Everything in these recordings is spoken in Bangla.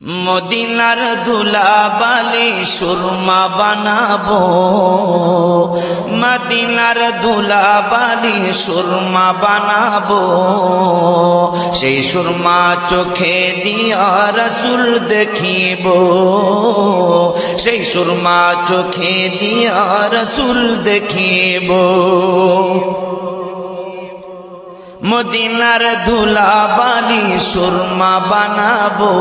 মদিনার ধুলাবালি সুরমা বানাবো, মদিনার ধুলাবালি সুরমা বানাবো, সেই সুরমা চোখে দিয়া রাসূল দেখিব, সেই সুরমা চোখে দিয়া রাসূল দেখিব। মদিনার ধুলাবালি সুরমা বানাবো,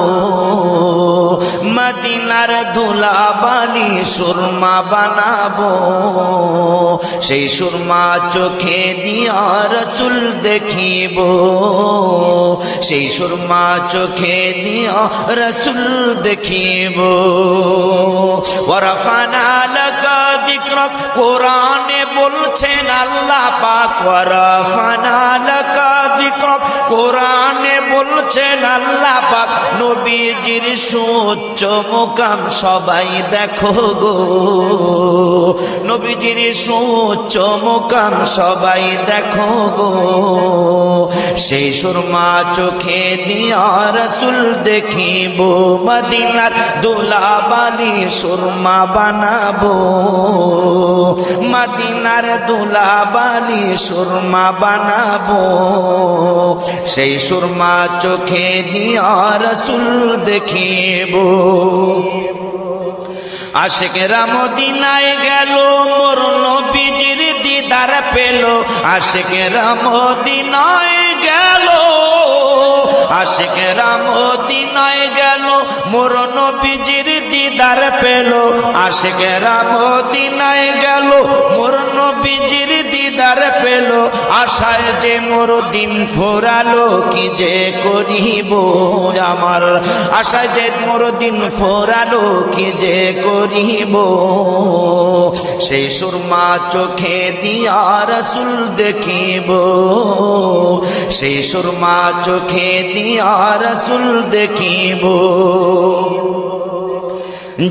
মদিনার ধুলাবালি সুরমা বানাবো, সেই সুরমা চোখে দিয়া রাসূল দেখিব, সেই সুরমা চোখে দিয়া রাসূল দেখিব। ওয়ারাফানা লাকা যিকরাক, কোরআনে বলছেন আল্লাহ পাক, ওয়ারাফানা লাকা যিকরাক, কোরআনে বলছেন আল্লাহ পাক, নবীজির সুউচ্চ মুকাম সবাই দেখো গো, নবীজির সুউচ্চ মুকাম সবাই দেখো গো, সেই সুরমা চোখে দিয়া রাসূল দেখিব। মদিনার ধুলাবালি সুরমা বানাবো, মদিনার ধুলাবালি সুরমা বানাবো, সেই সুরমা চোখে দিয়া রাসূল দেখিব। আশিকেরা মদিনায় গেল, মোর নবীজির দিদার পেল, আশিকেরা মদিনায় গেল, আশিকেরা মদিনায় গেল, মোর নবীজির দিদার পেল, আশিকেরা মদিনায় গেল, মোর নবীজির দিদার পেল, আশায় যে মোর দিন ফুরালো, কি যে করিব আমার, আশায় যে মোর দিন ফুরালো, কি যে করিব, সেই সুরমা চোখে দিয়া রাসূল দেখিব, সেই সুরমা চোখে দিয়া রাসূল দেখিব।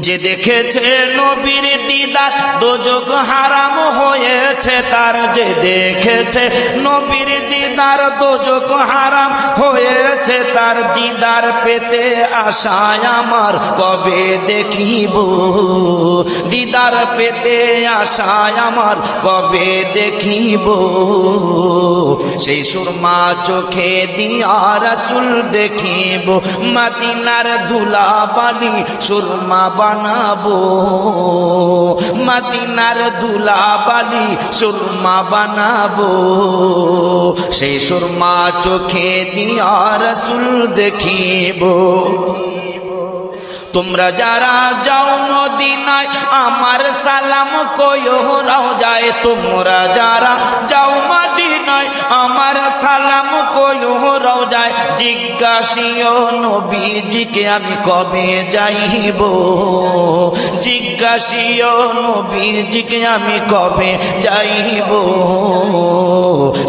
যে দেখেছে নবীর দিদার, দোজখ হারাম হয়েছে তার, যে দেখেছে নবীর দিদার, দোজখ হারাম হয়েছে তার, দিদার পেতে আশায় আমার কবে দেখিব, দিদার পেতে আশায় আমার কবে দেখিব, সেই সুরমা চোখে দিয়া রাসূল দেখিব। মদিনার ধুলাবালি সুরমা বানাবো, মদিনার ধুলাবালি সুরমা বানাবো, সেই সুরমা চোখে দিয়া রাসূল দেখিব। তোমরা যারা যাও মদিনায় আমার সালাম কইও রওজায়, তোমরা যারা যাও মদিনায় আমার সালাম কইও রওজায়, জিজ্ঞাসিও নবীজিকে আমি কবে যাইব, জিজ্ঞাসিও নবীজিকে আমি কবে যাইব,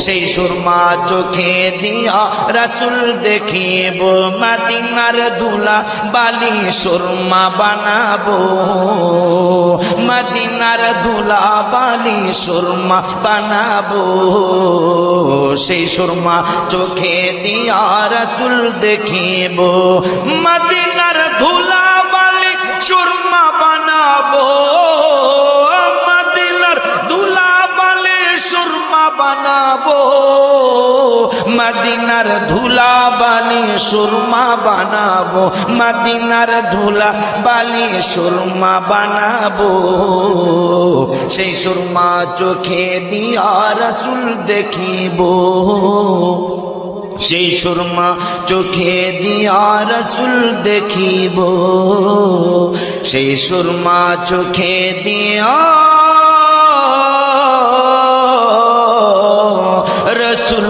সেই সুরমা চোখে দিয়া রাসূল দেখিব। মদিনার ধুলাবালি সুরমা বানাবো, মদিনার ধুলাবালি সুরমা বানাবো, সেই সুরমা চোখে দিয়া রাসূল দেখিব। মদিনার ধুলাবালি সুরমা বানাবো, মদিনার ধুলাবালি সুরমা বানাবো, মদিনার ধুলাবালি সুরমা বানাবো, মদিনার ধুলাবালি সুরমা বানাবো, সেই সুরমা চোখে দিয়া রাসূল দেখিব, সেই সুরমা চোখে দিয়া রাসূল দেখিব, সেই সুরমা চোখে দিয়া রাসূল